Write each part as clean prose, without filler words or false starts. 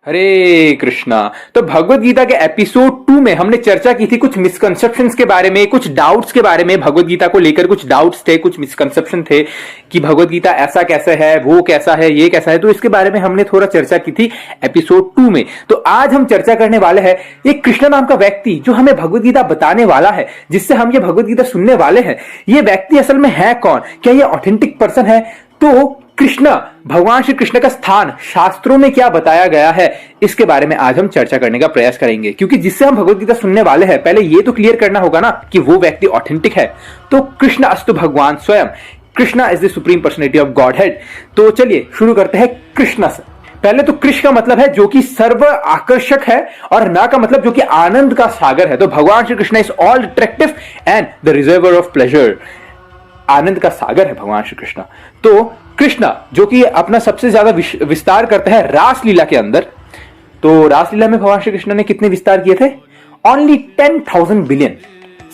हरे कृष्णा। तो भगवत गीता के एपिसोड 2 में हमने चर्चा की थी कुछ मिसकंसेप्शंस के बारे में, कुछ डाउट्स के बारे में। भगवत गीता को लेकर कुछ डाउट्स थे, कुछ मिसकंसेप्शन थे कि भगवत गीता ऐसा कैसे है, वो कैसा है, ये कैसा है। तो इसके बारे में हमने थोड़ा चर्चा की थी एपिसोड 2 में। तो आज हम चर्चा करने वाले हैं एक कृष्ण नाम का व्यक्ति जो हमें भगवत गीता बताने वाला है, जिससे हम ये भगवत गीता सुनने वाले हैं। ये व्यक्ति असल में है कौन, क्या ये ऑथेंटिक पर्सन है? तो कृष्ण, भगवान श्री कृष्ण का स्थान शास्त्रों में क्या बताया गया है, इसके बारे में आज हम चर्चा करने का प्रयास करेंगे। क्योंकि जिससे हम भगवत गीता सुनने वाले हैं, पहले ये तो क्लियर करना होगा ना कि वो व्यक्ति ऑथेंटिक है। तो कृष्ण अस्तु भगवान स्वयं, Krishna is the supreme personality of God head. तो चलिए शुरू करते हैं कृष्ण से। पहले तो कृष्ण का मतलब है जो कि सर्व आकर्षक है, और ना का मतलब जो कि आनंद का सागर है। तो भगवान Shri Krishna is all attractive and the reservoir of pleasure. आनंद का सागर है भगवान श्री कृष्ण। तो कृष्ण जो कि अपना सबसे ज्यादा विस्तार करते हैं रासलीला के अंदर। तो रासलीला में भगवान श्री कृष्ण ने कितने विस्तार किए थे? ओनली 10,000 बिलियन,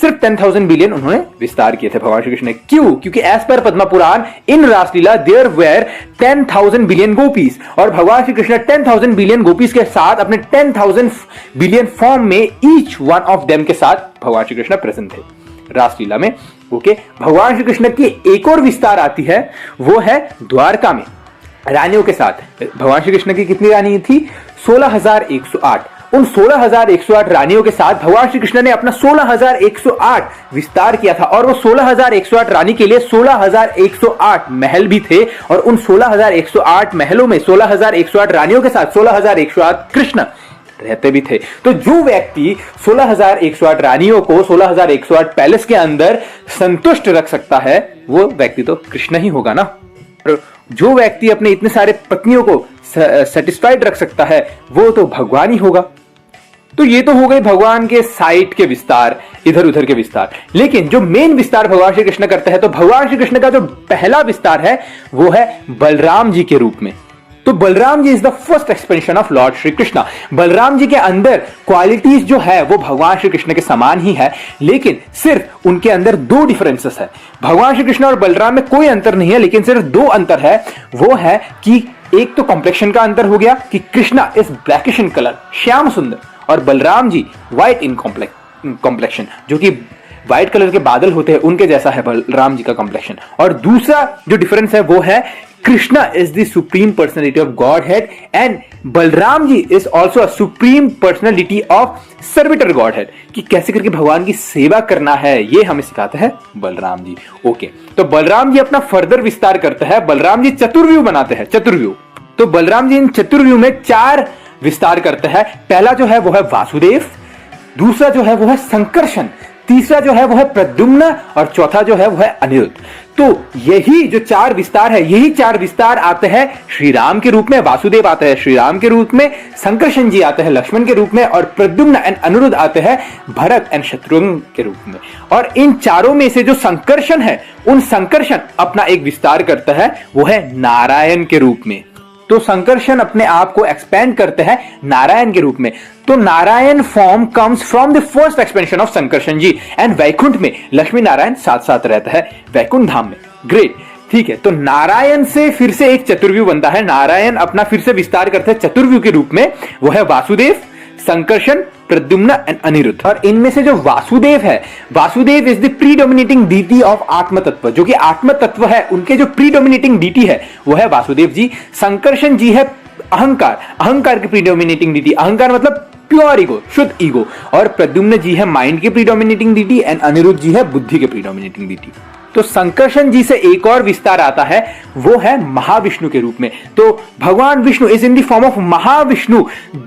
सिर्फ 10,000 बिलियन उन्होंने विस्तार किए थे भगवान श्री कृष्ण ने। क्यों? क्योंकि एज पर Padma Purana in Raslila there were 10,000 billion gopis, और भगवान श्री कृष्ण 10,000 बिलियन गोपीज के साथ अपने 10,000 बिलियन फॉर्म में ईच वन ऑफ देम के साथ भगवान श्री कृष्ण प्रेजेंट थे रासलीला में। ओके, भगवान श्री कृष्ण की एक और विस्तार आती है, वो है द्वारका में रानियों के साथ। भगवान श्री कृष्ण की कितनी रानी थी? 16,108। उन 16,108 रानियों के साथ भगवान श्री कृष्ण ने अपना 16,108 विस्तार किया था। और वो 16,108 रानी के लिए 16,108 महल भी थे, और उन 16,108 महलों में 16,108 रानियों के साथ 16,108 कृष्ण रहते भी थे। तो जो व्यक्ति 16,108 रानियों को 16,108 पैलेस के अंदर संतुष्ट रख सकता है, वो व्यक्ति तो कृष्ण ही होगा ना। और जो व्यक्ति अपने इतने सारे पत्नियों को सेटिस्फाइड रख सकता है, वो तो भगवान ही होगा। तो ये तो हो गए भगवान के साइट के विस्तार, इधर उधर के विस्तार। लेकिन जो मेन विस्तार भगवान श्री कृष्ण करते हैं, तो भगवान श्री कृष्ण का जो पहला विस्तार है वो है बलराम जी के रूप में। तो Balram ji is the first expansion of lord Shri Krishna. Balram ji के अंदर क्वालिटीज जो है वो भगवान श्री कृष्ण के समान ही है, लेकिन सिर्फ उनके अंदर दो डिफरेंसेस है। भगवान श्री कृष्ण और बलराम में कोई अंतर नहीं है, लेकिन सिर्फ दो अंतर है। वो है कि एक तो कॉम्प्लेक्शन का अंतर हो गया कि Krishna is blackish in colour, Shyam सुंदर, और Balram ji white in complexion, जो कि व्हाइट कलर के बादल होते हैं उनके जैसा है बलराम जी का कॉम्प्लेक्शन। और दूसरा जो डिफरेंस है वो है Krishna is the supreme personality of Godhead and Balram ji is also a supreme personality of servitor Godhead. कि कैसे करके भगवान की सेवा करना है, ये हमें सिखाते हैं बलराम जी। ओके, तो बलराम जी अपना फर्दर विस्तार करते हैं। बलराम जी चतुर्व्यूह बनाते हैं, चतुर्व्यूह। तो बलराम जी इन चतुर्व्यूह में 4 विस्तार करते हैं। पहला जो है वो है वासुदेव, दूसरा जो है वो है संकर्षण, तीसरा जो है वो है प्रद्युम्न, और चौथा जो है वो है अनिरुद्ध। तो यही जो 4 विस्तार है, यही 4 विस्तार आते हैं श्री राम के रूप में। वासुदेव आते हैं श्री राम के रूप में, संकर्षण जी आते हैं लक्ष्मण के रूप में, और प्रद्युम्न एंड अनिरुद्ध आते हैं भरत एंड शत्रुघ्न के रूप में। और इन चारों में से जो संकर्षण है, उन संकर्षण अपना एक विस्तार करता है, वो है नारायण के रूप में। तो संकर्षण अपने आप को एक्सपेंड करते हैं नारायण के रूप में। तो Narayan form comes from the first expansion of Sankarshan ji. And Vaikuntha में लक्ष्मी नारायण साथ साथ रहता है, वैकुंठ धाम में। ग्रेट, ठीक है। तो नारायण से फिर से एक चतुर्व्यूह बनता है। नारायण अपना फिर से विस्तार करते हैं चतुर्व्यूह के रूप में। वो है वासुदेव, संकर्षण, प्रद्युम्न एंड अनिरुद्ध। और इनमें से जो वासुदेव है, Vasudev is the predominating deity of आत्म तत्व। जो कि आत्म तत्व है, उनके जो प्रीडोमिनेटिंग डीटी है वो है वासुदेव जी। संकर्षण जी है अहंकार, अहंकार की प्रीडोमिनेटिंग डीटी, अहंकार मतलब प्योर ईगो, शुद्ध ईगो। और प्रद्युम्न जी है माइंड की प्रीडोमिनेटिंग डीटी, एंड अनिरुद्ध जी है बुद्धि के प्रीडोमिनेटिंग डीटी। तो संकर्षण जी से एक और विस्तार आता है, वो है महाविष्णु के रूप में। तो भगवान Vishnu is in the form of Mahavishnu,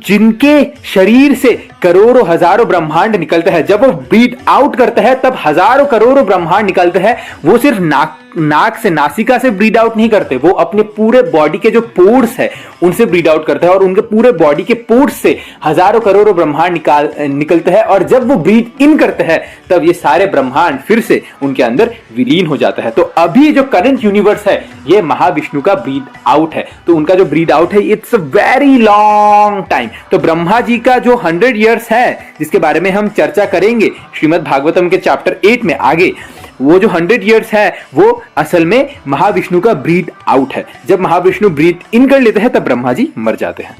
जिनके शरीर से करोड़ों हजारों ब्रह्मांड निकलते हैं। जब वो ब्रीथ आउट करते हैं तब हजारों करोड़ों ब्रह्मांड निकलते हैं। वो सिर्फ नाक से, नासिका से ब्रीड आउट नहीं करते, वो अपने पूरे बॉडी के जो पोर्स है उनसे ब्रीड आउट करते हैं, और उनके पूरे बॉडी के पोर्स से हजारों करोड़ों ब्रह्मांड निकलते हैं। और जब वो ब्रीड इन करते हैं तब ये सारे ब्रह्मांड फिर से उनके अंदर विलीन हो जाता है। तो अभी जो करंट यूनिवर्स है ये महाविष्णु का ब्रीड आउट है। तो उनका जो ब्रीड आउट है it's a very long time. तो ब्रह्मा जी का जो 100 इयर्स है, जिसके बारे में हम चर्चा करेंगे श्रीमद् भागवतम के चैप्टर 8 में आगे, वो जो 100 इयर्स है वो असल में महाविष्णु का ब्रीथ आउट है। जब महाविष्णु ब्रीथ इन कर लेते हैं तब ब्रह्मा जी मर जाते हैं।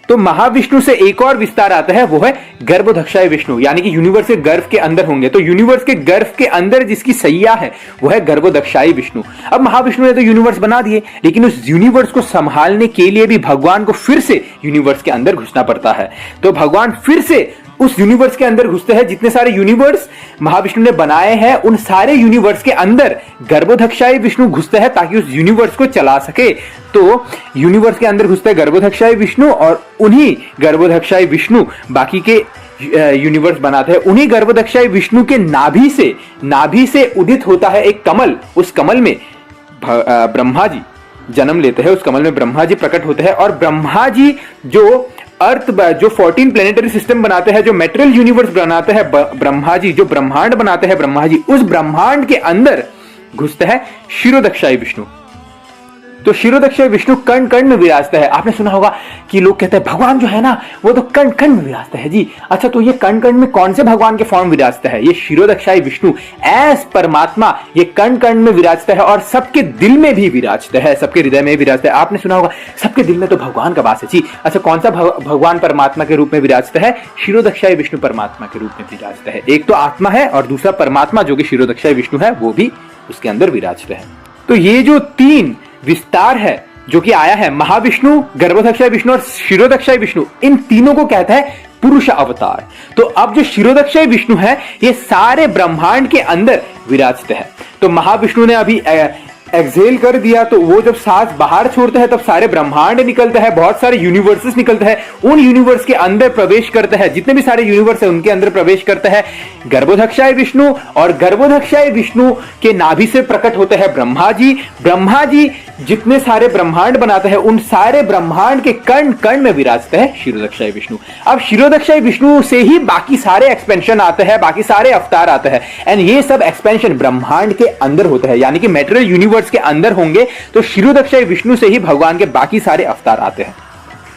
तो महाविष्णु से एक और विस्तार आता है, वो है गर्भोदक्षाय विष्णु, यानी कि यूनिवर्स के गर्भ के अंदर होंगे। तो यूनिवर्स के गर्भ के अंदर जिसकी सैया है वो है गर्भोदक्षाय विष्णु। अब महाविष्णु ने तो यूनिवर्स बना दिए, लेकिन उस यूनिवर्स को संभालने के लिए भी भगवान को फिर से यूनिवर्स के अंदर घुसना पड़ता है। तो भगवान फिर से उस यूनिवर्स के अंदर घुसते हैं। जितने सारे यूनिवर्स महाविष्णु ने बनाए हैं उन सारे यूनिवर्स के अंदर गर्भोदक्षाय विष्णु घुसते हैं ताकि उस यूनिवर्स को चला सके। तो यूनिवर्स के अंदर घुसते हैं गर्भोदक्षाय विष्णु, और उन्हीं गर्भोदक्षाय विष्णु बाकी के यूनिवर्स बनाते हैं। उन्हीं गर्भोदक्षाय विष्णु के नाभि से उदित होता है एक कमल। उस कमल में ब्रह्मा जी जन्म लेते हैं, उस कमल में ब्रह्मा जी प्रकट होते हैं, और ब्रह्मा जी जो 14 प्लेनेटरी सिस्टम बनाते हैं, जो मेटेरियल यूनिवर्स बनाते हैं ब्रह्मा जी, जो ब्रह्मांड बनाते हैं ब्रह्मा जी, उस ब्रह्मांड के अंदर घुसते हैं क्षीरोदक्षाय विष्णु। तो क्षीरोदक्षाय विष्णु कण कण में विराजता है। आपने सुना होगा कि लोग कहते हैं भगवान जो है ना वो तो कण कण में विराजता है जी। अच्छा, तो ये कण कण में कौन से भगवान के फॉर्म विराजता है? ये क्षीरोदक्षाय विष्णु एस परमात्मा ये कण कण में विराजता है, और सबके दिल में भी विराजता है, सबके हृदय में विराजता है। आपने सुना होगा सबके दिल में तो भगवान का वास है जी। अच्छा, कौन सा भगवान परमात्मा के रूप में विराजता है? क्षीरोदक्षाय विष्णु परमात्मा के रूप में विराजता है। एक तो आत्मा है और दूसरा परमात्मा जो कि क्षीरोदक्षाय विष्णु है, वो भी उसके अंदर विराजता है। तो ये जो 3 विस्तार है जो कि आया है, महाविष्णु, गर्भोदक्षाय विष्णु और क्षीरोदक्षाय विष्णु, इन तीनों को कहता है पुरुष अवतार। तो अब जो क्षीरोदक्षाय विष्णु है ये सारे ब्रह्मांड के अंदर विराजते हैं। तो महाविष्णु ने अभी एक्सहेल कर दिया, तो वो जब सांस बाहर छोड़ते हैं तब सारे ब्रह्मांड निकलते हैं, बहुत सारे यूनिवर्सेस निकलते हैं, उन यूनिवर्स के अंदर प्रवेश करते हैं, जितने भी सारे यूनिवर्स है उनके अंदर प्रवेश करते हैं गर्भोदक्षाय विष्णु, और गर्भोदक्षाय विष्णु के नाभि से प्रकट होते हैं ब्रह्मा जी। ब्रह्मा जी जितने सारे ब्रह्मांड बनाते हैं उन सारे ब्रह्मांड के कण कण में विराजते हैं क्षीरोदक्षाय विष्णु। अब क्षीरोदक्षाय विष्णु से ही बाकी सारे एक्सपेंशन आते हैं, बाकी सारे अवतार आते हैं, एंड ये सब एक्सपेंशन ब्रह्मांड के अंदर होते हैं, यानी कि मेटेरियल यूनिवर्स के अंदर होंगे। तो क्षीरोदक्षाय विष्णु से ही भगवान के बाकी सारे अवतार आते हैं।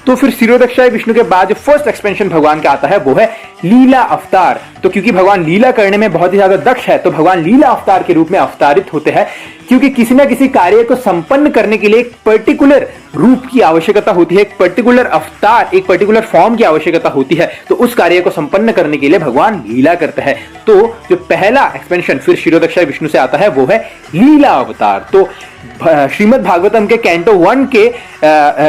तो फिर क्षीरोदक्षाय विष्णु के बाद जो फर्स्ट एक्सपेंशन भगवान का आता है वो है लीला अवतार। तो क्योंकि भगवान लीला करने में बहुत ही ज्यादा दक्ष है, तो भगवान लीला अवतार के रूप में अवतारित होते हैं, क्योंकि किसी ना किसी कार्य को संपन्न करने के लिए एक पर्टिकुलर रूप की आवश्यकता होती है, एक पर्टिकुलर अवतार, एक पर्टिकुलर फॉर्म की आवश्यकता होती है। तो उस कार्य को संपन्न करने के लिए भगवान लीला करते हैं। तो जो पहला एक्सपेंशन फिर क्षीरोदक्षाय विष्णु से आता है वो है लीला अवतार। तो श्रीमद् भागवतम के कैंटो 1 के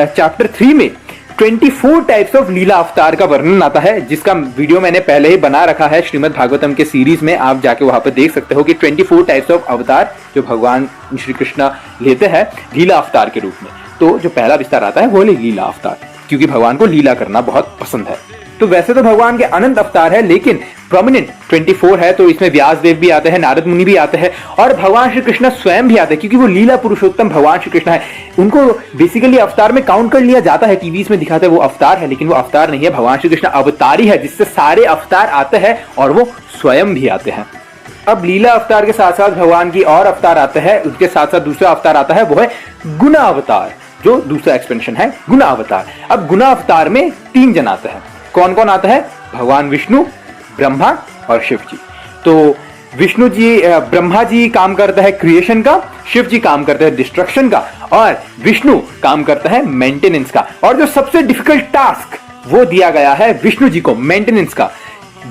चैप्टर 3 में 24 टाइप्स ऑफ लीला अवतार का वर्णन आता है, जिसका वीडियो मैंने पहले ही बना रखा है श्रीमद् भागवतम के सीरीज में, आप जाके वहां पर देख सकते हो कि 24 टाइप्स ऑफ अवतार जो भगवान श्री कृष्ण लेते हैं लीला अवतार के रूप में। तो जो पहला विस्तार आता है वो है लीला अवतार, क्योंकि भगवान को लीला करना बहुत पसंद है। तो वैसे तो भगवान के अनंत अवतार है, लेकिन प्रोमिनेंट 24 है। तो इसमें व्यास देव भी आते हैं, नारद मुनि भी आते हैं, और भगवान श्री कृष्ण स्वयं भी आते हैं, क्योंकि वो लीला पुरुषोत्तम भगवान श्री कृष्ण है। उनको बेसिकली अवतार में काउंट कर लिया जाता है, टीवीज में दिखाते हैं वो अवतार है, लेकिन वो अवतार नहीं है। भगवान श्री कृष्ण अवतारी है, जिससे सारे अवतार आते हैं और वो स्वयं भी आते हैं। अब लीला अवतार के साथ साथ भगवान की और अवतार आते हैं, उसके साथ साथ दूसरा अवतार आता है वो है गुना अवतार, जो दूसरा एक्सपेंशन है गुना अवतार। अब गुना अवतार में 3 जन आते हैं। कौन कौन आता है? भगवान विष्णु, ब्रह्मा और शिव जी। तो विष्णु जी, ब्रह्मा जी काम करता है क्रिएशन का, शिव जी काम करते हैं डिस्ट्रक्शन का, और विष्णु काम करता है मेंटेनेंस का। और जो सबसे डिफिकल्ट टास्क वो दिया गया है विष्णु जी को, मेंटेनेंस का।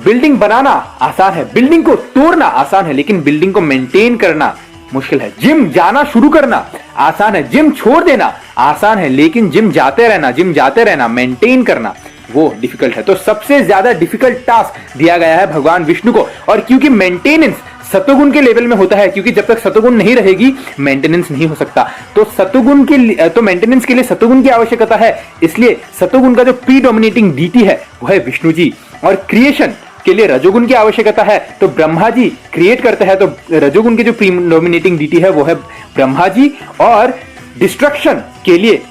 बिल्डिंग बनाना आसान है, बिल्डिंग को तोड़ना आसान है, लेकिन बिल्डिंग को मेंटेन करना मुश्किल है। जिम जाना शुरू करना आसान है, जिम छोड़ देना आसान है, लेकिन जिम जाते रहना मेंटेन करना वो डिफिकल्ट है। तो सबसे ज्यादा डिफिकल्ट टास्क दिया गया है भगवान विष्णु को। और क्योंकि मेंटेनेंस सतोगुण के लेवल में होता है, क्योंकि जब तक सतोगुण नहीं रहेगी मेंटेनेंस नहीं हो सकता। तो सतोगुण के तो मेंटेनेंस के लिए सतोगुण की आवश्यकता है, इसलिए सतोगुण का जो प्रीडोमिनेटिंग डीटी है वो है विष्णु जी। और क्रिएशन के लिए रजोगुण की आवश्यकता है, तो ब्रह्मा जी क्रिएट करते हैं, तो रजोगुण के जो प्रीडोमिनेटिंग डीटी है वो है ब्रह्मा जी। और डिस्ट्रक्शन के लिए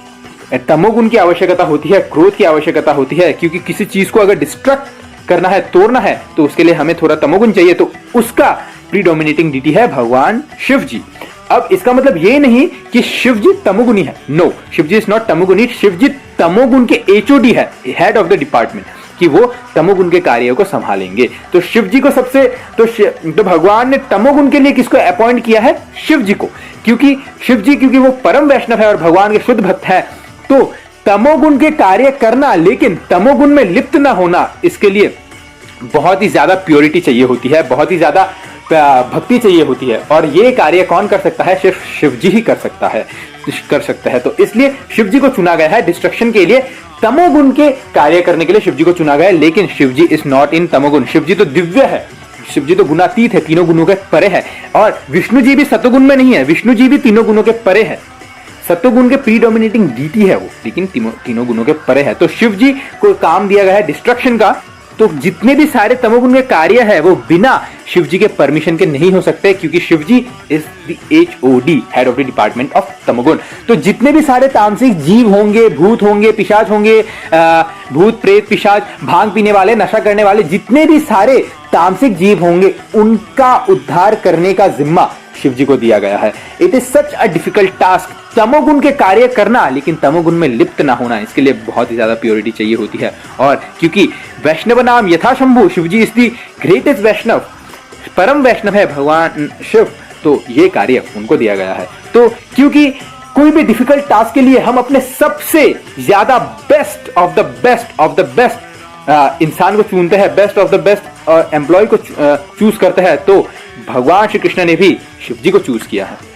तमोगुण की आवश्यकता होती है, क्रोध की आवश्यकता होती है, क्योंकि किसी चीज को अगर डिस्ट्रक्ट करना है, तोड़ना है, तो उसके लिए हमें थोड़ा तमोगुण चाहिए, तो उसका प्रीडोमिनेटिंग डीटी है भगवान शिव जी। अब इसका मतलब ये नहीं कि शिव जी तमोगुणी है, no, Shiv ji is not तमोगुणी। शिव जी तमोगुण के एचओडी है, हेड ऑफ द डिपार्टमेंट, कि वो तमोगुण के कार्यों को संभालेंगे। तो शिव जी को तो भगवान ने तमोगुण के लिए किसको अपॉइंट किया है? शिव जी को, क्योंकि शिव जी क्योंकि वो परम वैष्णव है और भगवान के शुद्ध भक्त है, तो तमोगुण के कार्य करना लेकिन तमोगुण में लिप्त ना होना, इसके लिए बहुत ही ज्यादा प्योरिटी चाहिए होती है, बहुत ही ज्यादा भक्ति चाहिए होती है। और ये कार्य कौन कर सकता है? सिर्फ शिव जी ही कर सकता है। तो इसलिए शिव जी को चुना गया है डिस्ट्रक्शन के लिए, तमोगुण के कार्य करने के लिए शिव जी को चुना गया है। लेकिन Shiv ji is not in तमोगुण, शिव जी तो दिव्य है, शिव जी तो गुणातीत है, तीनों गुणों के परे है। और विष्णु जी भी सतोगुण में नहीं है, विष्णु जी भी तीनों गुणों के परे है, सत्वगुण के प्रीडोमिनेटिंग डीटी है वो, लेकिन तीनों गुणों के परे है। तो शिव जी को काम दिया गया है डिस्ट्रक्शन का, तो जितने भी सारे तमोगुण के कार्य है वो बिना शिव जी के परमिशन के नहीं हो सकते, क्योंकि Shiv ji is the HOD, head of the department of तमोगुण। तो जितने भी सारे तामसिक जीव होंगे, भूत होंगे, पिशाच होंगे, भूत प्रेत पिशाच, भांग पीने वाले, नशा करने वाले, जितने भी सारे तामसिक जीव होंगे उनका उद्धार करने का जिम्मा शिव जी को दिया गया है। It is such a difficult task, तमोगुण के कार्य करना लेकिन तमोगुण में लिप्त ना होना, इसके लिए बहुत ही ज्यादा प्योरिटी चाहिए होती है। और क्योंकि वैष्णव नाम यथा Shambhu, Shiv ji is the greatest वैष्णव, परम वैष्णव है भगवान शिव, तो ये कार्य उनको दिया गया है। तो क्योंकि कोई भी डिफिकल्ट टास्क के लिए हम अपने सबसे ज्यादा बेस्ट ऑफ द बेस्ट इंसान को चुनते हैं, best of the best employ को चूज करते हैं, तो भगवान श्री कृष्ण ने भी शिव जी को चूज किया है।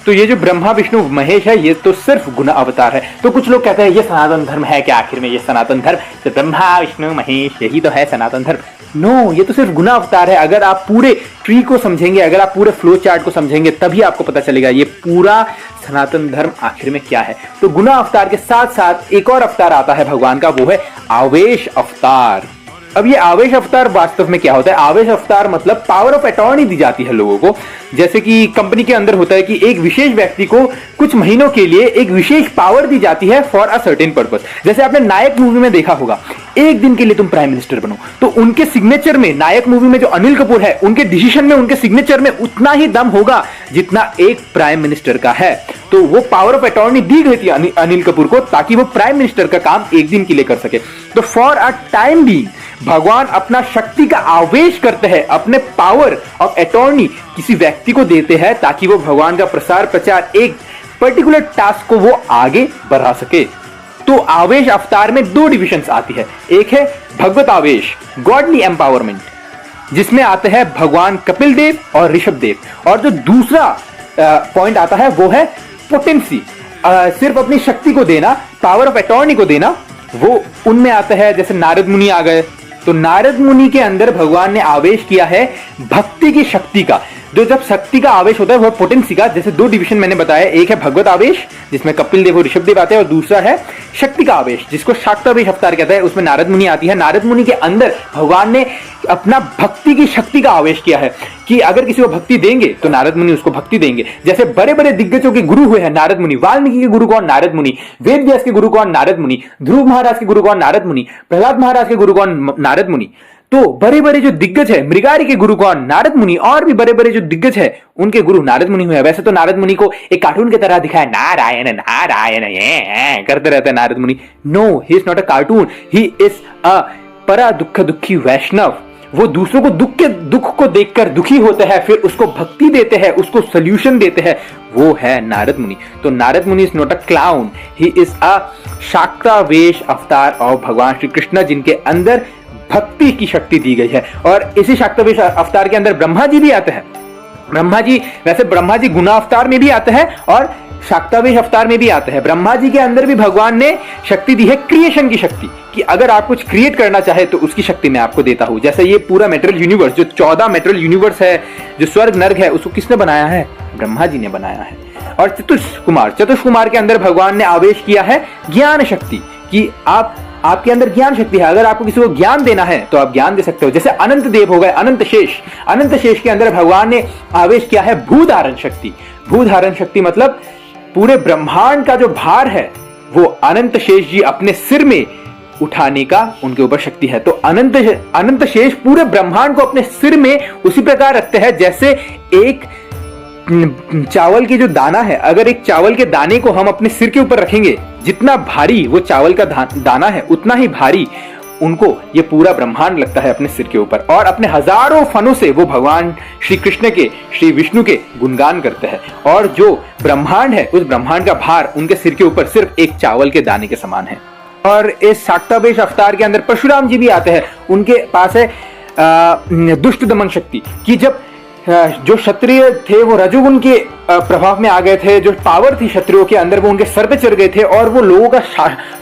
तो ये जो ब्रह्मा विष्णु महेश है ये तो सिर्फ गुण अवतार है। तो कुछ लोग कहते हैं ये सनातन धर्म है क्या? आखिर में ये सनातन धर्म तो ब्रह्मा विष्णु महेश यही तो है सनातन धर्म। नो, ये तो सिर्फ गुण अवतार है। अगर आप पूरे ट्री को समझेंगे, अगर आप पूरे फ्लो चार्ट को समझेंगे, तभी आपको पता चलेगा ये पूरा सनातन धर्म आखिर में क्या है। तो गुण अवतार के साथ साथ एक और अवतार आता है भगवान का, वो है आवेश अवतार। अब ये आवेश अवतार वास्तव में क्या होता है? आवेश अवतार मतलब पावर ऑफ अटॉर्नी दी जाती है लोगों को। जैसे कि कंपनी के अंदर होता है कि एक विशेष व्यक्ति को कुछ महीनों के लिए एक विशेष पावर दी जाती है फॉर अ सर्टेन पर्पस। जैसे आपने नायक मूवी में देखा होगा, एक दिन के लिए तुम प्राइम मिनिस्टर बनो, तो उनके सिग्नेचर में, नायक मूवी में जो अनिल कपूर है, उनके डिसीजन में, उनके सिग्नेचर में उतना ही दम होगा जितना एक प्राइम मिनिस्टर का है। तो वो पावर ऑफ अटॉर्नी दी गई थी अनिल कपूर को, ताकि वो प्राइम मिनिस्टर का काम एक दिन के लिए कर सके। तो फॉर अ टाइम बीइंग भगवान अपना शक्ति का आवेश करते हैं, अपने पावर ऑफ अटॉर्नी किसी व्यक्ति को देते हैं, ताकि वो भगवान का प्रसार प्रचार, एक पर्टिकुलर टास्क को वो आगे बढ़ा सके। तो आवेश अवतार में दो डिविजन्स आती है, एक है भगवत आवेश, गॉडली एम्पावरमेंट, जिसमें आते हैं भगवान कपिल देव और ऋषभ देव, और जो दूसरा पॉइंट आता है वो है पोटेंसी, सिर्फ अपनी शक्ति को देना, पावर ऑफ अटॉर्नी को देना, वो उनमें आता है। जैसे नारद मुनि आ गए, तो नारद मुनि के अंदर भगवान ने आवेश किया है भक्ति की शक्ति का। जो जब शक्ति का आवेश होता है वो पोटेंसी का, जैसे दो डिवीजन मैंने बताया, एक है भगवत आवेश जिसमें कपिल देव और ऋषभ देव आते हैं, और दूसरा है शक्ति का आवेश जिसको शाक्तावेश अवतार कहता है, उसमें नारद मुनि आती है। नारद मुनि के अंदर भगवान ने अपना भक्ति की शक्ति का आवेश किया है कि अगर किसी को भक्ति देंगे तो नारद मुनि उसको भक्ति देंगे। जैसे बड़े बड़े दिग्गजों के गुरु हुए हैं नारद मुनि, वाल्मीकि के गुरु कौन? नारद मुनि। वेद व्यास के गुरु कौन? नारद मुनि। ध्रुव महाराज के गुरु कौन? नारद मुनि। प्रहलाद महाराज के गुरु कौन? नारद मुनि। तो बड़े बड़े जो दिग्गज है, मृगारी के गुरु कौन? नारद मुनि। और भी बड़े बड़े जो दिग्गज है उनके गुरु नारद मुनि हुए। वैसे तो नारद मुनि को एक कार्टून की तरह दिखाया, नारायण नारायण ये करते रहते हैं Narad Muni. No, he is not a cartoon, he is a para dukhi वैष्णव। वो दूसरों को दुख को देखकर दुखी होते हैं, फिर उसको भक्ति देते हैं, उसको सोल्यूशन देते हैं, वो है नारद मुनि। तो Narad Muni is not a clown, he is a शाक्तावेश अवतार ऑफ भगवान श्री कृष्ण, जिनके अंदर भक्ति की शक्ति दी गई है। और इसी शाक्तावेश अवतार के अंदर ब्रह्मा जी भी आते हैं। ब्रह्मा जी गुना अवतार में भी आते हैं और शाक्तावेश अवतार में भी आते हैं। ब्रह्मा जी के अंदर भी भगवान ने शक्ति दी है, क्रिएशन की शक्ति, कि अगर आप कुछ क्रिएट करना चाहे तो उसकी शक्ति मैं आपको देता हूं। जैसे ये पूरा मेटेरियल यूनिवर्स, जो 14 मेटेरियल यूनिवर्स है, जो स्वर्ग नर्क है, उसको किसने बनाया है? ब्रह्मा जी ने बनाया है। और चतुष कुमार के अंदर भगवान ने आवेश किया है ज्ञान शक्ति, कि आपके अंदर ज्ञान शक्ति है, अगर आपको किसी को ज्ञान देना है तो आप ज्ञान दे सकते हो। जैसे अनंत देव हो गए, अनंत शेष के अंदर भगवान ने आवेश किया है भूधारण शक्ति। भूधारण शक्ति मतलब पूरे ब्रह्मांड का जो भार है वो अनंत शेष जी अपने सिर में उठाने का उनके ऊपर शक्ति है। तो अनंत शेष पूरे ब्रह्मांड को अपने सिर में उसी प्रकार रखते हैं जैसे एक चावल की जो दाना है, अगर एक चावल के दाने को हम अपने सिर के ऊपर रखेंगे, जितना भारी वो चावल का दाना है उतना ही भारी उनको ये पूरा ब्रह्मांड लगता है अपने सिर के ऊपर, और अपने हजारों फनों से वो भगवान श्री कृष्ण के, श्री विष्णु के गुणगान करते हैं। और जो ब्रह्मांड है, उस ब्रह्मांड का भार उनके सिर के ऊपर सिर्फ एक चावल के दाने के समान है। और इस शाक्तावेश अवतार के अंदर परशुराम जी भी आते हैं। उनके पास है दुष्ट दमन शक्ति, कि जब जो क्षत्रिय थे वो रजोगुण के प्रभाव में आ गए थे, जो पावर थी क्षत्रियों के अंदर वो उनके सर पे चढ़ गए थे और वो लोगों का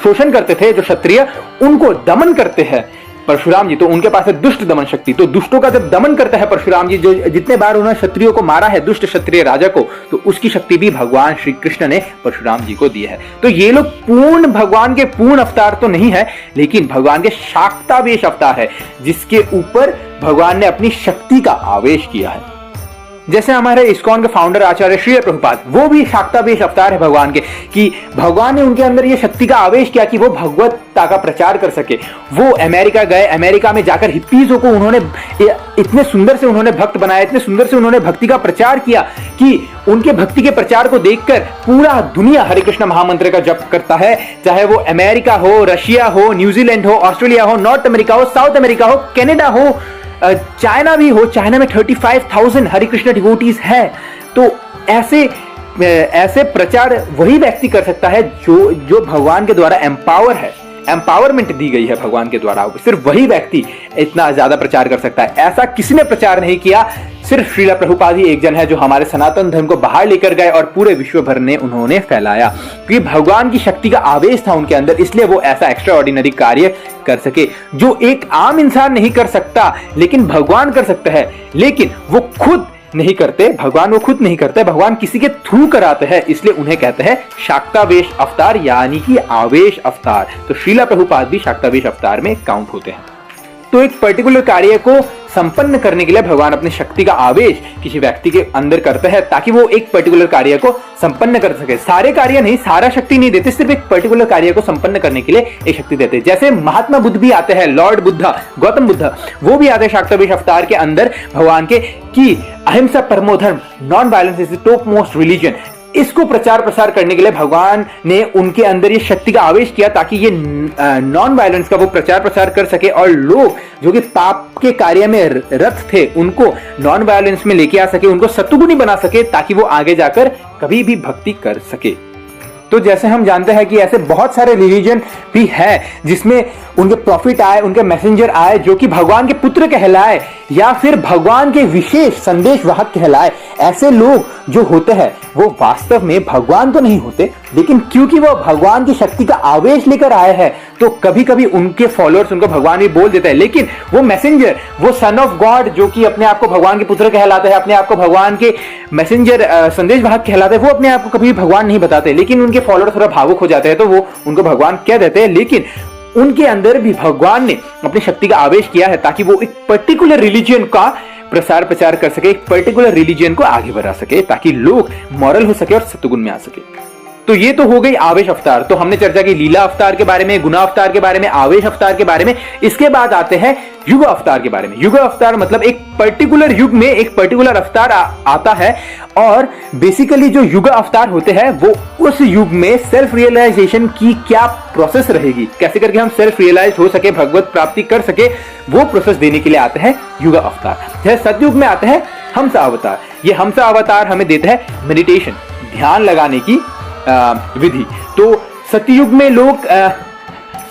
शोषण करते थे। जो क्षत्रिय उनको दमन करते हैं परशुराम जी, तो उनके पास है दुष्ट दमन शक्ति। तो दुष्टों का जब दमन करता है परशुराम जी, जो जितने बार उन्होंने क्षत्रियों को मारा है, दुष्ट क्षत्रिय राजा को, तो उसकी शक्ति भी भगवान श्री कृष्ण ने परशुराम जी को दी है। तो ये लोग पूर्ण भगवान के पूर्ण अवतार तो नहीं है, लेकिन भगवान के शाक्तावेश अवतार है, जिसके ऊपर भगवान ने अपनी शक्ति का आवेश किया है। जैसे हमारे इस्कॉन के फाउंडर आचार्य श्री प्रभुपाद, वो भी शाक्तावेश अवतार है भगवान के, कि भगवान ने उनके अंदर ये शक्ति का आवेश किया कि वो भगवत्ता का प्रचार कर सके। वो अमेरिका गए, अमेरिका में जाकर हिप्पीजों को उन्होंने इतने सुंदर से उन्होंने भक्त बनाया, इतने सुंदर से उन्होंने भक्ति का प्रचार किया कि उनके भक्ति के प्रचार को देखकर पूरा दुनिया हरे कृष्ण महामंत्र का जप करता है। चाहे वो अमेरिका हो, रशिया हो, न्यूजीलैंड हो, ऑस्ट्रेलिया हो, नॉर्थ अमेरिका हो, साउथ अमेरिका हो, कनाडा हो, चाइना भी हो। चाइना में 35,000 हरे कृष्ण डिवोटीज है। तो ऐसे प्रचार वही व्यक्ति कर सकता है जो भगवान के द्वारा एम्पावरमेंट दी गई है भगवान के द्वारा। सिर्फ वही व्यक्ति इतना ज्यादा प्रचार कर सकता है। ऐसा किसी ने प्रचार नहीं किया, सिर्फ श्रीला प्रभुपाद ही एक जन है जो हमारे सनातन धर्म को बाहर लेकर गए और पूरे विश्व भर ने उन्होंने फैलाया, क्योंकि भगवान की शक्ति का आवेश था उनके अंदर, इसलिए वो ऐसा एक्स्ट्रा ऑर्डिनरी कार्य कर सके जो एक आम इंसान नहीं कर सकता, लेकिन भगवान कर सकता है। लेकिन वो खुद नहीं करते, भगवान वो खुद नहीं करते, भगवान किसी के थ्रू कराते हैं, इसलिए उन्हें कहते हैं शाक्तावेश अवतार, यानी कि आवेश अवतार। तो श्रीला प्रभुपाद भी शाक्तावेश अवतार में काउंट होते हैं। तो एक पर्टिकुलर कार्य को संपन्न करने के लिए भगवान अपनी शक्ति का आवेश किसी व्यक्ति के अंदर करते हैं, ताकि वो एक पर्टिकुलर कार्य को संपन्न कर सके। सारे कार्य नहीं, सारा शक्ति नहीं देते, सिर्फ एक पर्टिकुलर कार्य को संपन्न करने के लिए एक शक्ति देते हैं। जैसे महात्मा बुद्ध भी आते हैं, लॉर्ड बुद्धा, गौतम बुद्ध, वो भी आते हैं शाक्तावेश अवतार के अंदर भगवान के, कि अहिंसा परमो धर्म, non violence is the top most religion. इसको प्रचार प्रसार करने के लिए भगवान ने उनके अंदर ये शक्ति का आवेश किया, ताकि ये नॉन वायलेंस का वो प्रचार प्रसार कर सके, और लोग जो कि पाप के कार्य में रत थे उनको नॉन वायलेंस में लेके आ सके, उनको सत्वगुणी बना सके, ताकि वो आगे जाकर कभी भी भक्ति कर सके। तो जैसे हम जानते हैं कि ऐसे बहुत सारे रिलीजन भी है जिसमें उनके प्रॉफिट आए, उनके मैसेंजर आए, जो कि भगवान के पुत्र कहलाए या फिर भगवान के विशेष संदेश वाहक कहलाए। ऐसे लोग जो होते हैं वो वास्तव में भगवान तो नहीं होते, लेकिन क्योंकि वो भगवान की शक्ति का आवेश लेकर आए हैं, तो कभी कभी उनके फॉलोअर्स उनको भगवान भी बोल देते हैं। लेकिन वो मैसेंजर, वो सन ऑफ गॉड, जो कि अपने आप को भगवान के पुत्र कहलाते हैं, अपने आप को भगवान के मैसेंजर, संदेश वाहक कहलाते हैं, वो अपने आप को कभी भगवान नहीं बताते, लेकिन उनके फॉलोअर थोड़ा भावुक हो जाते हैं तो वो उनको भगवान कह देते हैं। लेकिन उनके अंदर भी भगवान ने अपनी शक्ति का आवेश किया है, ताकि वो एक पर्टिकुलर रिलीजन का प्रसार प्रचार कर सके, एक पर्टिकुलर रिलीजन को आगे बढ़ा सके, ताकि लोग मॉरल हो सके और सत्वगुण में आ सके। तो ये तो हो गई आवेश अवतार। तो हमने चर्चा की लीला अवतार के बारे में, गुना अवतार के बारे में, आवेश अवतार के बारे में। इसके बाद आते हैं युग अवतार के बारे में। युग अवतार मतलब एक पर्टिकुलर युग में एक पर्टिकुलर अवतार आता है, और बेसिकली जो युग अवतार होते हैं वो उस युग में सेल्फ रियलाइजेशन की क्या प्रोसेस रहेगी, कैसे करके हम सेल्फ रियलाइज हो सके, भगवत प्राप्ति कर सके, वो प्रोसेस देने के लिए आते हैं युग अवतार। जैसे सतयुग में आते हैं हंसा अवतार। ये हंसा अवतार हमें देता है मेडिटेशन, ध्यान लगाने की विधि। तो सतयुग में लोग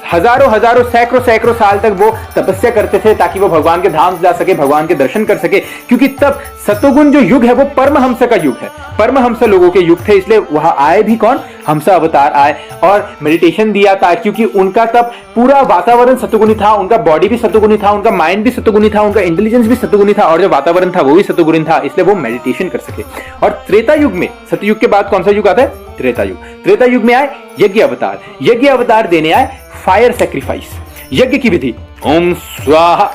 हजारों सैकड़ों साल तक वो तपस्या करते थे, ताकि वो भगवान के धाम जा सके, भगवान के दर्शन कर सके, क्योंकि तब सतोगुण जो युग है वो परमहंस का युग है, परमहंस लोगों के युग थे। इसलिए वहां आए भी कौन, हंसा अवतार आए और मेडिटेशन दिया था, क्योंकि उनका तब पूरा वातावरण सतोगुणी था, उनका बॉडी भी सतोगुणी था, उनका माइंड भी सतोगुणी था, उनका इंटेलिजेंस भी सतोगुणी था, और जो वातावरण था वो भी सतोगुणी था, इसलिए वो मेडिटेशन कर सके। और त्रेता युग में, सतयुग के बाद कौन सा युग आता है, त्रेता युग। त्रेता युग में आए यज्ञ अवतार। यज्ञ अवतार देने आए फायर सैक्रिफाइस, यज्ञ की विधि। ओम स्वाहा,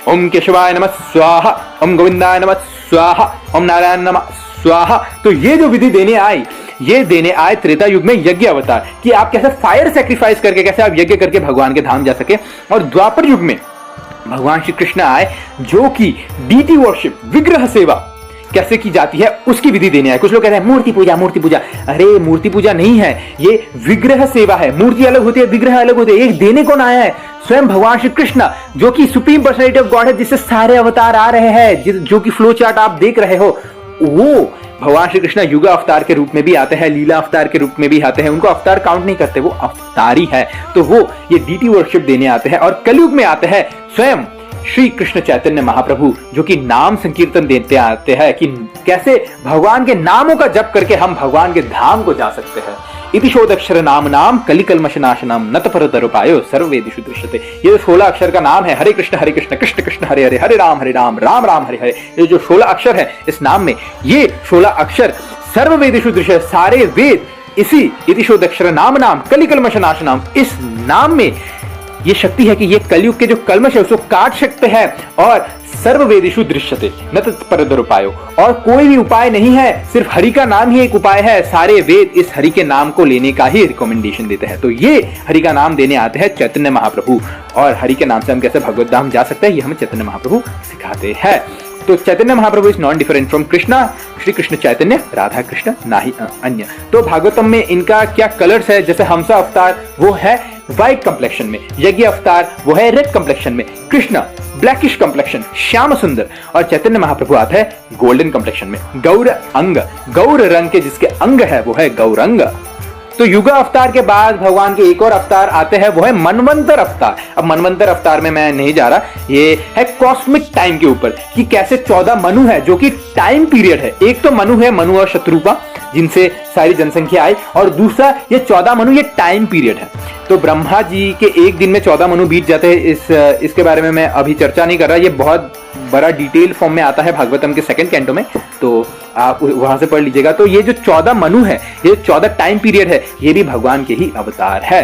ओम केशवाय नमः स्वाहा, ओम गोविंदाय नमः स्वाहा, ओम नारायण नमः स्वाहा। तो ये जो विधि देने आई, ये देने आए त्रेता युग में यज्ञ अवतार, कि आप कैसे फायर सैक्रिफाइस करके, कैसे आप यज्ञ करके भगवान के धाम जा सके। और द्वापर युग में भगवान श्री कृष्ण आए, जो कि डीटी वर्शिप, विग्रह सेवा, कैसे की जाती है उसकी विधि देने आए। कुछ लोग कहते हैं मूर्ति पूजा, मूर्ति पूजा। अरे मूर्ति पूजा नहीं है, ये विग्रह सेवा है। मूर्ति अलग होती है, विग्रह अलग होते हैं। एक देने कौन आया है? स्वयं भगवान श्री कृष्ण, जो कि सुप्रीम पर्सनैलिटी ऑफ गॉड है, जिससे सारे अवतार आ रहे हैं, जो कि फ्लो चार्ट आप देख रहे हो। वो भगवान श्री कृष्ण युग अवतार के रूप में भी आते हैं, लीला अवतार के रूप में भी आते हैं। उनको अवतार काउंट नहीं करते, वो अवतारी है। तो वो ये डीटी वर्शिप देने आते हैं। और कलयुग में आते हैं स्वयं श्री कृष्ण चैतन्य महाप्रभु, जो कि नाम संकीर्तन देते आते हैं कि कैसे भगवान के नामों का जप करके हम भगवान के धाम को जा सकते हैं। इति शोदक्षर नाम नाम कलिकल्मषनाशनम नत पर दरुपायो सर्ववेदिषु दृश्यते। ये जो 16 अक्षर का नाम है, हरे कृष्ण कृष्ण कृष्ण हरे हरे, हरे राम राम राम हरे हरे, ये जो 16 अक्षर है इस नाम में, ये 16 अक्षर सर्ववेदिषु दृश्य, सारे वेद इसी इति शोदक्षर नाम नाम कलिकल्मषनाशनम, इस नाम में ये शक्ति है कि ये कलयुग के जो कल्मश है उसको काट सकते हैं। और सर्ववेदिषु दृश्यते न तत्पर उपायो, और कोई भी उपाय नहीं है, सिर्फ हरि का नाम ही एक उपाय है। सारे वेद इस हरि के नाम को लेने का ही रिकमेंडेशन देते हैं। तो ये हरि का नाम देने आते हैं चैतन्य महाप्रभु, और हरि के नाम से हम कैसे भगवत धाम जा सकते हैं ये हमें चैतन्य महाप्रभु सिखाते हैं। तो Chaitanya Mahaprabhu is non different from Krishna, Shri Krishna Chaitanya, Radha Krishna ना ही अन्य। तो भागवतम में इनका क्या कलर्स है? जैसे हंसा अवतार वो है व्हाइट कंप्लेक्शन में, यज्ञ अवतार वो है रेड कंप्लेक्शन में, कृष्ण ब्लैकिश कंप्लेक्शन श्याम सुंदर, और चैतन्य महाप्रभु आता है गोल्डन कंप्लेक्शन में, गौर अंग, गौर रंग के जिसके अंग है वो है गौरंग। तो युग अवतार के बाद भगवान के एक और अवतार आते हैं, वो है मनवंतर अवतार। अब मनवंतर अवतार में मैं नहीं जा रहा, ये है कॉस्मिक टाइम के ऊपर कि कैसे 14 मनु है जो कि टाइम पीरियड है। एक तो मनु है, मनु और शत्रुपा, जिनसे सारी जनसंख्या आई, और दूसरा ये 14 मनु, ये टाइम पीरियड है। तो ब्रह्मा जी के एक दिन में 14 मनु बीत जाते हैं। इसके बारे में मैं अभी चर्चा नहीं कर रहा, ये बहुत बड़ा डिटेल फॉर्म में आता है भागवतम के 2nd कैंटो में, तो आप वहां से पढ़ लीजिएगा। तो ये जो 14 मनु है, ये 14 टाइम पीरियड है, ये भी भगवान के ही अवतार है।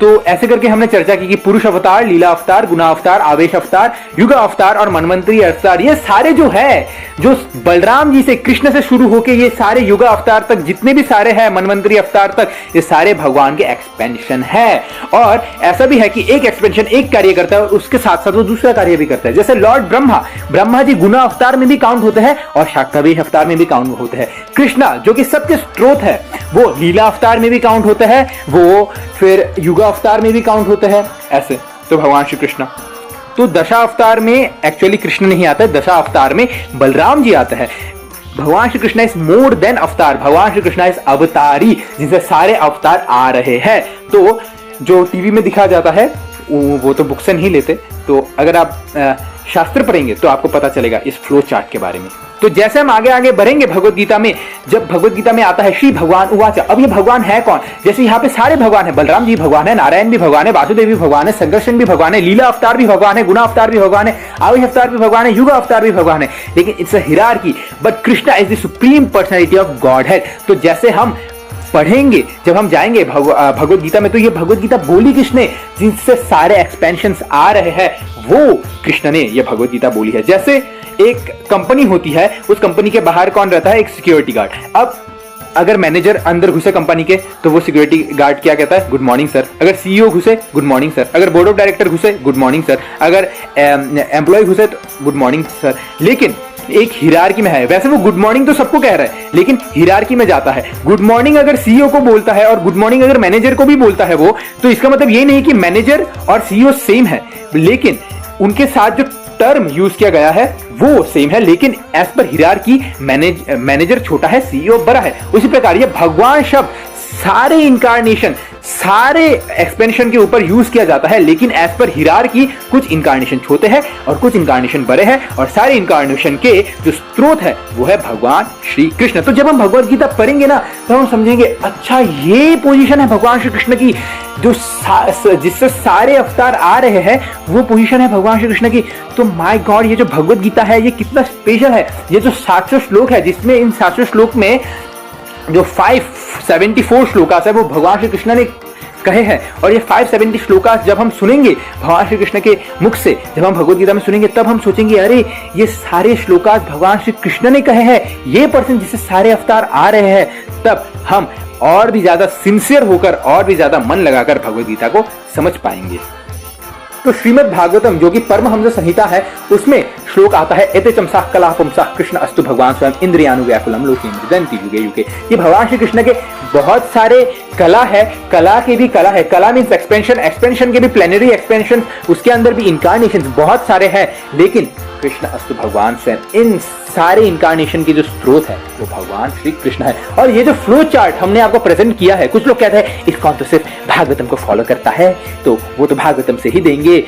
तो ऐसे करके हमने चर्चा की कि पुरुष अवतार, लीला अवतार, गुना अवतार, आवेश अवतार, युग अवतार और मनवंतरी अवतार, ये सारे जो है, जो बलराम जी से, कृष्ण से शुरू होके ये सारे युग अवतार तक जितने भी सारे हैं, मनवंतरी अवतार तक, ये सारे भगवान के एक्सपेंशन है। और ऐसा भी है कि एक एक्सपेंशन एक कार्य करता है और उसके साथ साथ वो दूसरा कार्य भी करता है। जैसे लॉर्ड ब्रह्मा जी गुना अवतार में भी काउंट होते हैं और शाक्तावेश अवतार में भी काउंट होते हैं। कृष्णा जो कि सबके स्रोत है, वो लीला अवतार में भी काउंट होते हैं, वो फिर युग अवतार में भी काउंट होते हैं। ऐसे तो भगवान श्री कृष्ण, तो दशा अवतार में एक्चुअली कृष्ण नहीं आता है, दशा अवतार में बलराम जी आता है। भगवान Shri Krishna is more than अवतार, भगवान श्री कृष्ण इज अवतारी, जिनसे सारे अवतार आ रहे हैं। तो जो टीवी में दिखाया जाता है वो तो बुक से नहीं लेते, तो अगर आप शास्त्र पढ़ेंगे तो आपको पता चलेगा इस फ्लो चार्ट के बारे में। तो जैसे हम आगे आगे बढ़ेंगे भगवत गीता में, जब भगवत गीता में आता है श्री भगवान उवाच, अब ये भगवान है कौन? जैसे यहाँ पे सारे भगवान है, बलराम जी भगवान है, नारायण भी भगवान है, वासुदेव भी भगवान है, संकर्षण भी भगवान है, लीला अवतार भी भगवान है, गुना अवतार भी भगवान है, आवेश अवतार भी भगवान है, युग अवतार भी भगवान है। लेकिन it's a hierarchy, but Krishna is the supreme personality of God है। तो जैसे हम पढ़ेंगे, जब हम जाएंगे भगवत गीता में, तो ये भगवत गीता बोली किसने? जिनसे सारे एक्सपेंशंस आ रहे हैं, वो कृष्ण ने ये भगवत गीता बोली है। जैसे एक कंपनी होती है, उस कंपनी के बाहर कौन रहता है? एक सिक्योरिटी गार्ड। अब अगर मैनेजर अंदर घुसे कंपनी के, तो वो सिक्योरिटी गार्ड क्या कहता है? Good morning sir. अगर सीईओ घुसे, गुड मॉर्निंग सर। अगर बोर्ड ऑफ डायरेक्टर घुसे, गुड मॉर्निंग सर। अगर एम्प्लॉय घुसे तो गुड मॉर्निंग सर। लेकिन एक हिरार्की में है, वैसे वो गुड मॉर्निंग तो सबको कह रहा है, लेकिन हिरार्की में जाता है। गुड मॉर्निंग अगर सीईओ को बोलता है और गुड मॉर्निंग अगर मैनेजर को भी बोलता है वो, तो इसका मतलब ये नहीं कि मैनेजर और सीईओ सेम है, लेकिन उनके साथ जो टर्म यूज किया गया है वो सेम है, लेकिन एज पर हिरार्की मैनेजर छोटा है, सीईओ बड़ा है। उसी प्रकार ये भगवान शब्द सारे इंकारनेशन, सारे एक्सपेंशन के ऊपर यूज किया जाता है, लेकिन एज पर हिरार्की कुछ इंकारनेशन छोटे हैं और कुछ इंकारनेशन बड़े हैं, और सारे इंकारनेशन के जो स्रोत है वो है भगवान श्री कृष्ण। तो जब हम भगवत गीता पढ़ेंगे ना, तो हम समझेंगे अच्छा ये पोजीशन है भगवान श्री कृष्ण की, जो जिससे सारे अवतार आ रहे हैं, वो पोजीशन है भगवान श्री कृष्ण की। तो माय गॉड, ये जो भगवत गीता है ये कितना स्पेशल है। ये जो 700 श्लोक है, जिसमें इन 700 श्लोक में जो 574 श्लोकास है वो भगवान श्री कृष्ण ने कहे हैं, और ये 570 श्लोकास जब हम सुनेंगे भगवान श्री कृष्ण के मुख से, जब हम भगवत गीता में सुनेंगे, तब हम सोचेंगे अरे ये सारे श्लोकास भगवान श्री कृष्ण ने कहे हैं, ये पर्सन जिससे सारे अवतार आ रहे हैं। तब हम और भी ज्यादा सिंसियर होकर और भी ज्यादा मन लगाकर भगवत गीता को समझ पाएंगे। तो श्रीमद् भागवतम जो कि परमहंस संहिता है उसमें श्लोक आता है एते चमसाः कला पुंसाः कृष्ण अस्तु भगवान स्वयं इंद्रियानु व्याकुलम लोकेन्द्र जयंती युगे युगे। ये भगवान श्री कृष्ण के बहुत सारे कला है, कला की भी कला है, कला मीन्स एक्सपेंशन, एक्सपेंशन के भी प्लेनरी एक्सपेंशन, उसके अंदर भी इंकारनेशन बहुत सारे हैं, लेकिन कृष्ण अस्तु भगवान स्वयं इन सारे इंकारनेशन के जो स्रोत है वो भगवान श्री कृष्ण है। और ये जो फ्लो चार्ट हमने आपको प्रेजेंट किया है, कुछ लोग कहते हैं इस कौन तो सिर्फ भागवतम को फॉलो करता है तो वो तो भागवतम से ही देंगे।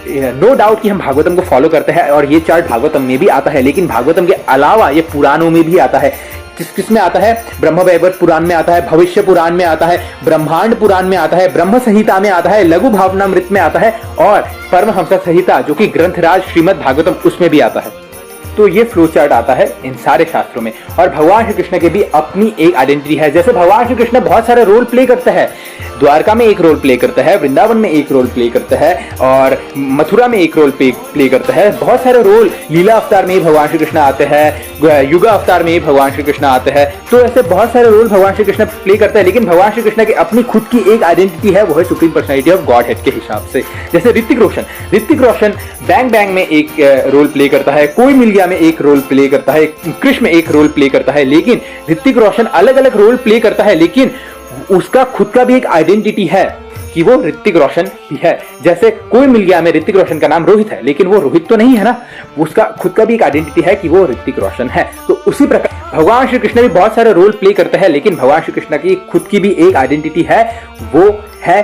नो डाउट कि हम भागवतम को फॉलो करते हैं और ये चार्ट भागवतम में भी आता है, लेकिन भागवतम के अलावा ये पुराणों में भी आता है। किसमें आता है? ब्रह्म वैवर्त पुराण में आता है, भविष्य पुराण में आता है, ब्रह्मांड पुराण में आता है, ब्रह्म संहिता में आता है, लघु भावनामृत में आता है और परमहंस संहिता जो कि ग्रंथराज श्रीमद् भागवतम उसमें भी आता है। तो ये फ्लो चार्ट आता है इन सारे शास्त्रों में। और भगवान श्री कृष्ण के भी अपनी एक आइडेंटिटी है। जैसे भगवान श्री कृष्ण बहुत सारे रोल प्ले करते हैं, द्वारका में एक रोल प्ले करता है, वृंदावन में एक रोल प्ले करता है और मथुरा में एक रोल प्ले करता है। बहुत सारे रोल लीला अवतार में भगवान श्री कृष्ण आते हैं, युगा अवतार में भगवान श्री कृष्ण आते हैं। तो ऐसे बहुत सारे रोल भगवान श्री कृष्ण प्ले करते हैं, लेकिन भगवान श्री कृष्ण की अपनी खुद की एक आइडेंटिटी है, वो है supreme personality of God head के हिसाब से। जैसे ऋतिक रोशन बैंग बैंग में एक रोल प्ले करता है, कोई मिल गया में एक रोल प्ले करता है, कृष्ण में एक रोल प्ले करता है, लेकिन ऋतिक रोशन अलग अलग रोल प्ले करता है, लेकिन उसका खुद का भी एक आइडेंटिटी है कि वो ऋतिक रोशन भी है। जैसे कोई मिल गया में ऋतिक रोशन का नाम रोहित है, लेकिन वो रोहित तो नहीं है ना, उसका खुद का भी एक आइडेंटिटी है कि वो ऋतिक रोशन है। तो उसी प्रकार भगवान श्री कृष्ण भी बहुत सारे रोल प्ले करते हैं, लेकिन भगवान श्री कृष्ण की खुद की भी एक आइडेंटिटी है, वो है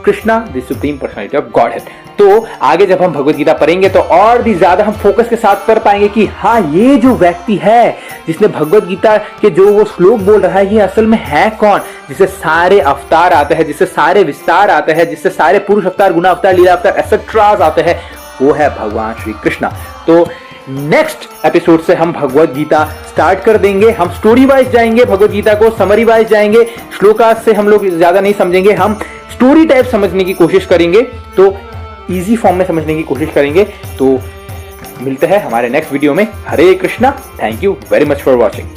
Krishna the supreme personality of God head. तो आगे जब हम भगवत गीता पढ़ेंगे तो और भी ज्यादा हम फोकस के साथ पढ़ पाएंगे कि हाँ, ये जो व्यक्ति है जिसने भगवत गीता के जो वो श्लोक बोल रहा है, ये असल में है कौन, जिससे सारे अवतार आते हैं, जिससे सारे विस्तार आते हैं, जिससे सारे पुरुष अवतार, गुना अवतार, लीला अवतार एसेट्रास आते हैं, वो है भगवान श्री कृष्ण। तो नेक्स्ट एपिसोड से हम भगवत गीता स्टार्ट कर देंगे। हम स्टोरी वाइज जाएंगे भगवत गीता को, समरी वाइज जाएंगे, श्लोकास से हम लोग ज्यादा नहीं समझेंगे, हम स्टोरी टाइप समझने की कोशिश करेंगे, तो इजी फॉर्म में समझने की कोशिश करेंगे। तो मिलते हैं हमारे नेक्स्ट वीडियो में। Hare Krishna. Thank you very much for watching.